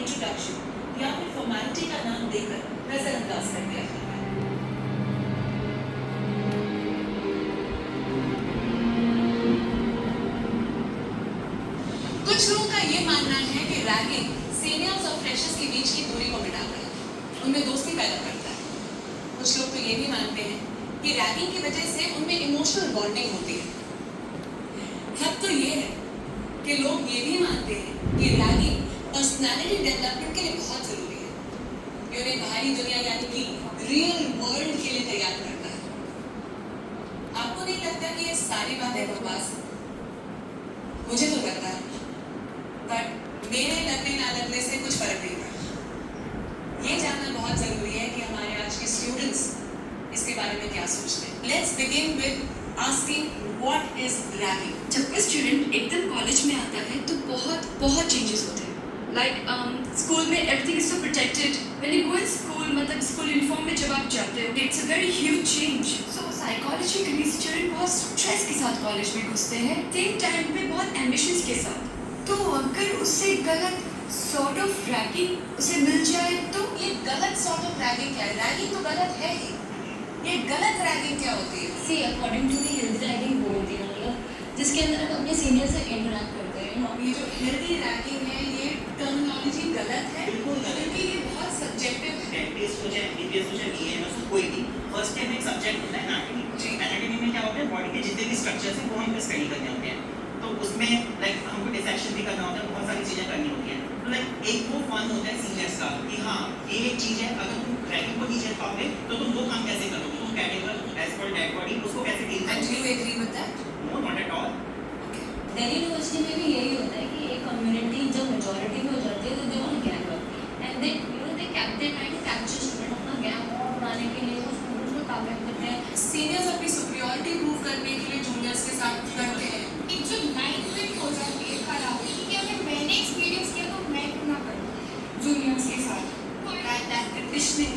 Introduction या फिर formality का नाम देकर नजरअंदाज कर दिया जाता है। कुछ लोगों का ये मानना है कि रैगिंग सीनियर्स और फ्रेशर्स के बीच की दूरी को मिटाता है, उनमें दोस्ती पैदा करता है। कुछ लोग तो ये भी मानते हैं कि रैगिंग की वजह से उनमें इमोशनल बॉन्डिंग होती है। हद तो ये है कि लोग ये भी मानते हैं कि रैगिंग पर्सनालिटी डेवलपमेंट के लिए बहुत जरूरी है, ये उन्हें बाहरी दुनिया यानी कि रियल वर्ल्ड के लिए तैयार करता है। आपको नहीं लगता कि ये सारी बातें बकवास है? मुझे तो लगता है, बट मेरे लगने ना लगने से कुछ फर्क नहीं पड़ता। ये जानना बहुत जरूरी है कि हमारे आज के स्टूडेंट्स इसके बारे में क्या सोचते हैं। Let's begin with asking what is ragging. जब कोई स्टूडेंट एकदम कॉलेज में आता है तो बहुत चेंजेस होते हैं। लाइक स्कूल में everything is so protected. When you go in school, मतलब स्कूल यूनिफॉर्म में जब आप जाते हो, it's a very huge change. So psychologically student बहुत स्ट्रेस के साथ कॉलेज में घुसते हैं, सेम टाइम पे बहुत एम्बिशंस के साथ। तो अगर उससे गलत सॉर्ट ऑफ रैगिंग उसे मिल जाए तो ये गलत सॉर्ट ऑफ रैगिंग क्या है? रैगिंग तो गलत है ही। ये गलत रैगिंग क्या होती है? See according to the healthy ragging वो होती है, मतलब जिसके अंदर हम अपने सीनियर से इंटरेक्ट करते हैं। ये जो हेल्दी रैगिंग है, ये टर्मिनोलॉजी गलत है, बिल्कुल गलत है। क्योंकि ये बहुत सब्जेक्टिव है। डेंटिस्ट हो जाए, एमबीबीएस हो जाए, बीएएमएस हो, कोई भी फर्स्ट टाइम एक सब्जेक्ट होता है एनाटॉमी। जी। एनाटॉमी में क्या होता है, बॉडी के जितने भी स्ट्रक्चर्स हैं वो हमको स्टडी करने होते हैं। तो उसमें लाइक हमको डिसेक्शन भी करना होता है, बहुत सारी चीजें करनी होती हैं। तो लाइक एक वो फन होता है सीनियर्स का कि हाँ ये एक चीज है, अगर तुम रैगिंग को नहीं झेल पाओगे तो तुम वो काम कैसे करोगे, तुम कैटेगरी एज पर डेड बॉडी उसको कैसे डील एंड करोगे। You agree with that? No, not at all. Delhi university में भी यही होता है कि एक कम्युनिटी जब मेजॉरिटी में हो जाती है तो they want gang up and they try to capture student, अपना गैंग और बनाने के लिए वो स्टूडेंट्स को टारगेट करते हैं। सीनियर्स अपनी सुपीरियरिटी प्रूव करने के लिए जूनियर्स के साथ करते हैं। एक जो लाइन फिट हो जाती है खराब कि अगर मैंने एक्सपीरियंस किया तो मैं क्यों ना करूँ जूनियर्स के साथ। That conditioning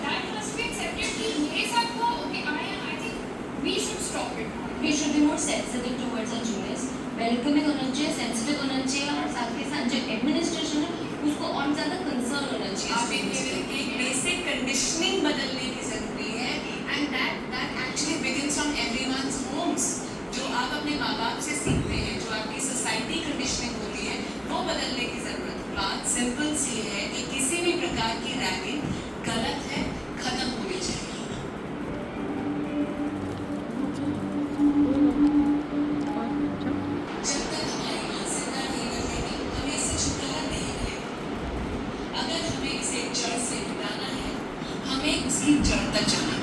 that must be accepted कि मेरे साथ वो okay I think we should stop it. We should be more sensitive towards our juniors. Welcoming होना चाहिए, सेंसिटिव होना चाहिए और साथ के साथ जो एडमिनिस्ट्रेशन है उसको और ज़्यादा कंसर्न होना चाहिए। आप एक बेसिक कंडीशनिंग बदलने की जरूरी है and that actually begins from everyone's homes. जो आप अपने माँ बाप से सीखते हैं, जो आपकी सोसाइटी कंडीशनिंग होती है, वो बदलने की जरूरत। बात सिंपल सी है कि किसी भी प्रकार की रैगिंग गलत है, खत्म होनी चाहिए। जब तक हमारी माँ जिंदा नहीं बदलेगी, हमें इससे छुटकारा नहीं मिलेगा। अगर हमें इसे जड़ से मिटाना है, हमें उसकी जड़ तक जाना है।